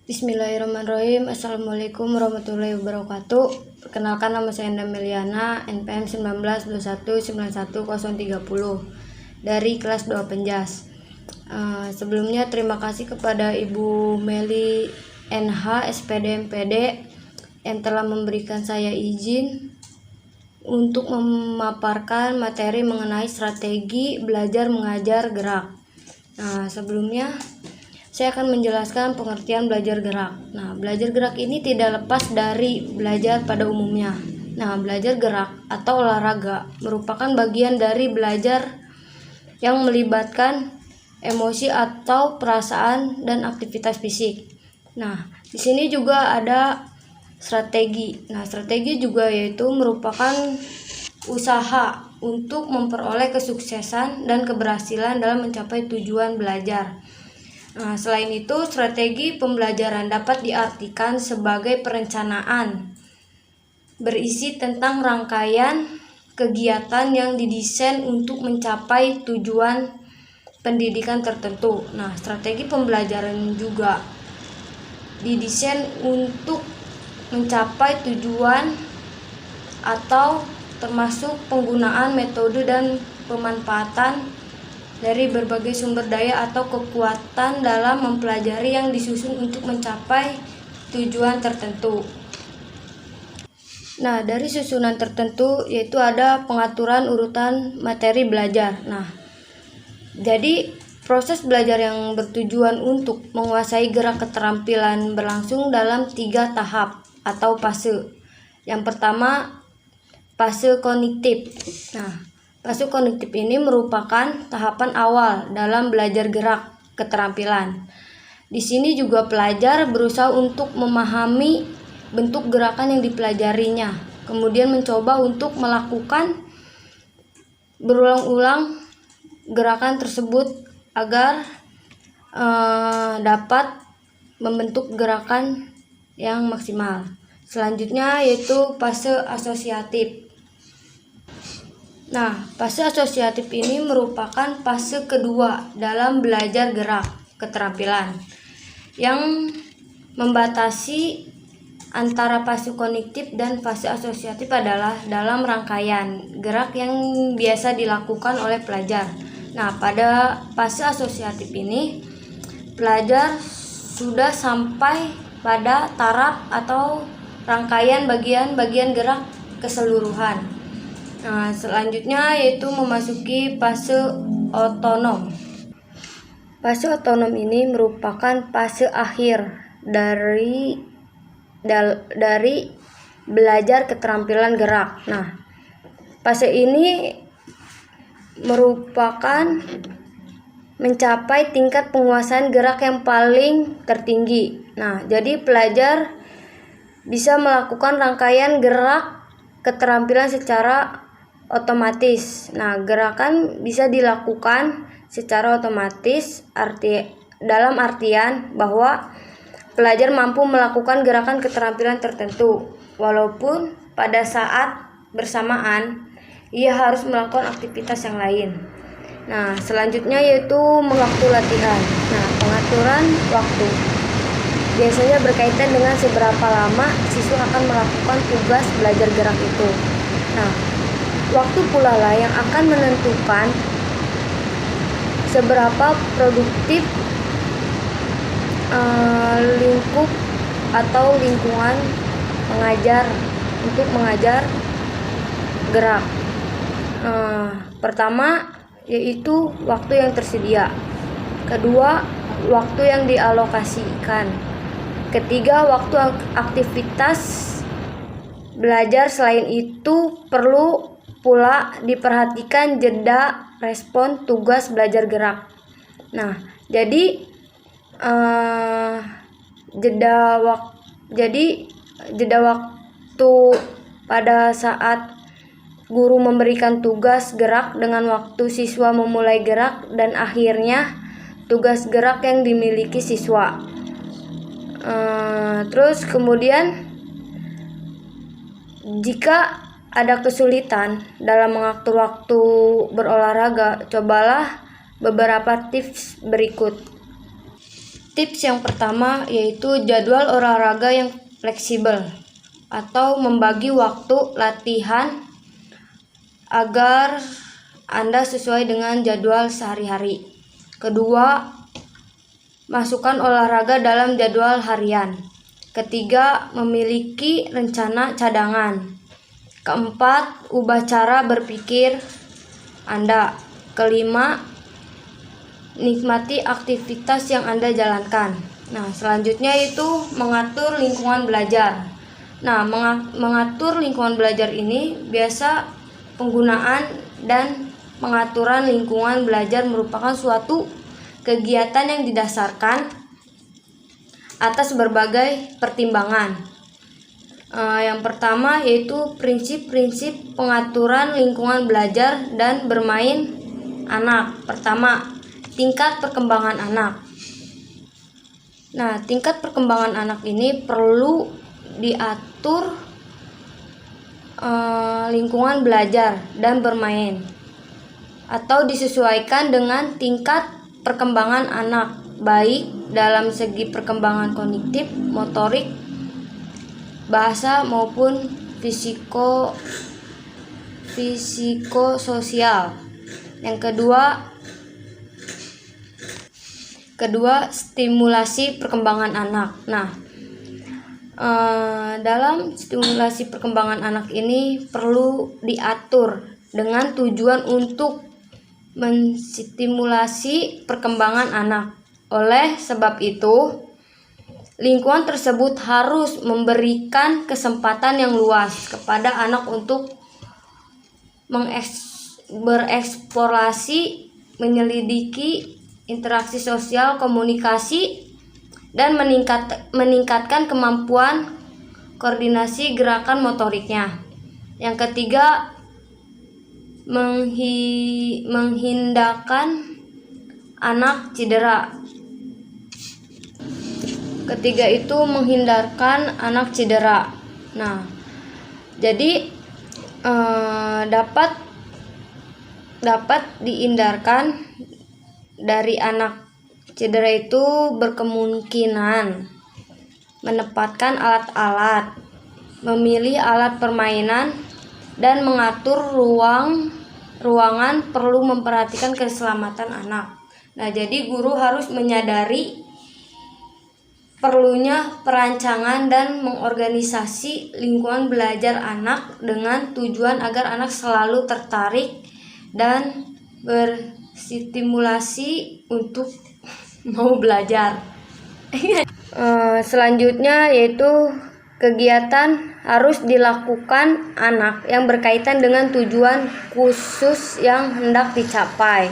Bismillahirrahmanirrahim. Assalamualaikum warahmatullahi wabarakatuh. Perkenalkan, nama saya Enda Meliana, NPM 1921919030 dari kelas 2 Penjas. Sebelumnya terima kasih kepada Ibu Meli NH SPD MPD yang telah memberikan saya izin untuk memaparkan materi mengenai strategi belajar mengajar gerak. Sebelumnya saya akan menjelaskan pengertian belajar gerak. Belajar gerak ini tidak lepas dari belajar pada umumnya. Belajar gerak atau olahraga merupakan bagian dari belajar yang melibatkan emosi atau perasaan dan aktivitas fisik. Di sini juga ada strategi. Strategi juga yaitu merupakan usaha untuk memperoleh kesuksesan dan keberhasilan dalam mencapai tujuan belajar. Selain itu, strategi pembelajaran dapat diartikan sebagai perencanaan berisi tentang rangkaian kegiatan yang didesain untuk mencapai tujuan pendidikan tertentu. Strategi pembelajaran juga didesain untuk mencapai tujuan atau termasuk penggunaan metode dan pemanfaatan dari berbagai sumber daya atau kekuatan dalam mempelajari yang disusun untuk mencapai tujuan tertentu. Dari susunan tertentu yaitu ada pengaturan urutan materi belajar. Jadi proses belajar yang bertujuan untuk menguasai gerak keterampilan berlangsung dalam 3 tahap atau fase. Yang pertama, fase kognitif. Fase kognitif ini merupakan tahapan awal dalam belajar gerak keterampilan. Di sini juga pelajar berusaha untuk memahami bentuk gerakan yang dipelajarinya, kemudian mencoba untuk melakukan berulang-ulang gerakan tersebut agar dapat membentuk gerakan yang maksimal. Selanjutnya yaitu fase asosiatif. Fase asosiatif ini merupakan fase kedua dalam belajar gerak keterampilan yang membatasi antara fase kognitif dan fase asosiatif adalah dalam rangkaian gerak yang biasa dilakukan oleh pelajar. Pada fase asosiatif ini pelajar sudah sampai pada taraf atau rangkaian bagian-bagian gerak keseluruhan. Selanjutnya yaitu memasuki fase otonom. Fase otonom ini merupakan fase akhir dari belajar keterampilan gerak. Fase ini merupakan mencapai tingkat penguasaan gerak yang paling tertinggi. Jadi pelajar bisa melakukan rangkaian gerak keterampilan secara otomatis. Gerakan bisa dilakukan secara otomatis dalam artian bahwa pelajar mampu melakukan gerakan keterampilan tertentu walaupun pada saat bersamaan ia harus melakukan aktivitas yang lain. Selanjutnya yaitu waktu latihan. Pengaturan waktu biasanya berkaitan dengan seberapa lama siswa akan melakukan tugas belajar gerak itu. Waktu pula lah yang akan menentukan seberapa produktif lingkup atau lingkungan mengajar untuk mengajar gerak. Pertama yaitu waktu yang tersedia. Kedua, waktu yang dialokasikan. Ketiga, waktu aktivitas belajar. Selain itu perlu pula diperhatikan jeda respon tugas belajar gerak. Jadi jeda waktu pada saat guru memberikan tugas gerak dengan waktu siswa memulai gerak dan akhirnya tugas gerak yang dimiliki siswa. Terus kemudian jika ada kesulitan dalam mengatur waktu berolahraga, cobalah beberapa tips berikut. Tips yang pertama yaitu jadwal olahraga yang fleksibel atau membagi waktu latihan agar Anda sesuai dengan jadwal sehari-hari. Kedua, masukkan olahraga dalam jadwal harian. Ketiga, memiliki rencana cadangan. Keempat, ubah cara berpikir Anda. Kelima, nikmati aktivitas yang Anda jalankan. Nah, selanjutnya itu mengatur lingkungan belajar. Nah, mengatur lingkungan belajar ini biasa penggunaan dan pengaturan lingkungan belajar merupakan suatu kegiatan yang didasarkan atas berbagai pertimbangan. Yang pertama yaitu prinsip-prinsip pengaturan lingkungan belajar dan bermain anak. Pertama, tingkat perkembangan anak. Nah, tingkat perkembangan anak ini perlu diatur lingkungan belajar dan bermain atau disesuaikan dengan tingkat perkembangan anak, baik dalam segi perkembangan kognitif, motorik, bahasa maupun psikososial. Yang kedua, stimulasi perkembangan anak. Nah, dalam stimulasi perkembangan anak ini perlu diatur dengan tujuan untuk menstimulasi perkembangan anak. Oleh sebab itu, lingkungan tersebut harus memberikan kesempatan yang luas kepada anak untuk bereksplorasi, menyelidiki interaksi sosial, komunikasi, dan meningkatkan kemampuan koordinasi gerakan motoriknya. Yang ketiga, menghindarkan anak cedera. Ketiga itu menghindarkan anak cedera. Nah, jadi dapat dihindarkan dari anak cedera itu berkemungkinan menempatkan alat-alat, memilih alat permainan, dan mengatur ruangan perlu memperhatikan keselamatan anak. Nah, jadi guru harus menyadari perlunya perancangan dan mengorganisasi lingkungan belajar anak dengan tujuan agar anak selalu tertarik dan berstimulasi untuk mau belajar. Selanjutnya yaitu kegiatan harus dilakukan anak yang berkaitan dengan tujuan khusus yang hendak dicapai.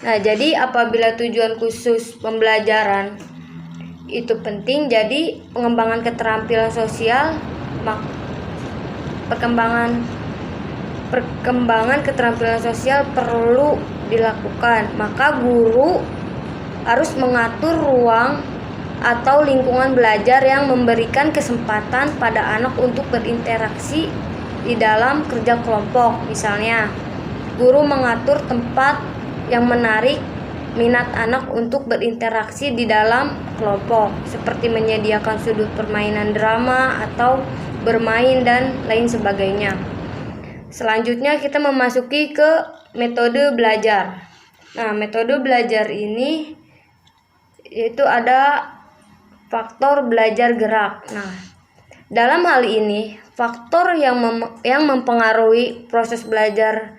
Nah, jadi apabila tujuan khusus pembelajaran itu penting, jadi pengembangan keterampilan sosial, perkembangan keterampilan sosial perlu dilakukan. Maka guru harus mengatur ruang atau lingkungan belajar yang memberikan kesempatan pada anak untuk berinteraksi di dalam kerja kelompok. Misalnya, guru mengatur tempat yang menarik minat anak untuk berinteraksi di dalam kelompok, seperti menyediakan sudut permainan drama atau bermain dan lain sebagainya. Selanjutnya kita memasuki ke metode belajar. Nah, metode belajar ini yaitu ada faktor belajar gerak. Nah, dalam hal ini faktor yang mempengaruhi proses belajar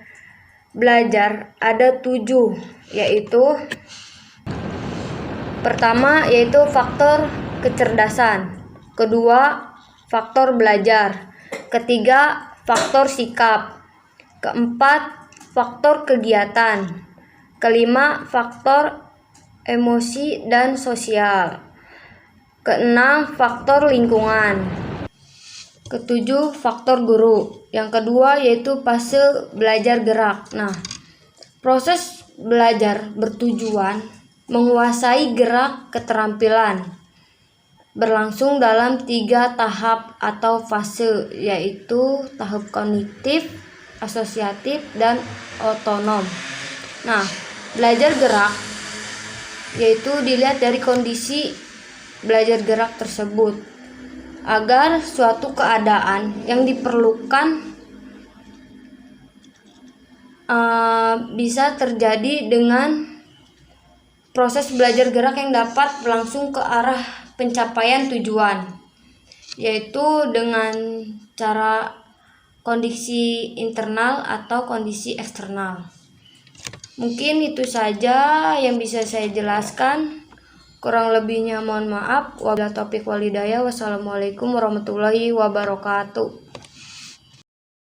ada 7, yaitu pertama yaitu faktor kecerdasan, kedua faktor belajar, ketiga faktor sikap, keempat faktor kegiatan, kelima faktor emosi dan sosial, keenam faktor lingkungan, ketujuh faktor guru. Yang kedua yaitu fase belajar gerak. Nah, proses belajar bertujuan menguasai gerak keterampilan berlangsung dalam 3 tahap atau fase, yaitu tahap kognitif, asosiatif, dan otonom. Nah, belajar gerak yaitu dilihat dari kondisi belajar gerak tersebut agar suatu keadaan yang diperlukan bisa terjadi dengan proses belajar gerak yang dapat berlangsung ke arah pencapaian tujuan, yaitu dengan cara kondisi internal atau kondisi eksternal. Mungkin itu saja yang bisa saya jelaskan. Kurang lebihnya mohon maaf. Wabillahi taufiq walhidayah. Wassalamualaikum warahmatullahi wabarakatuh.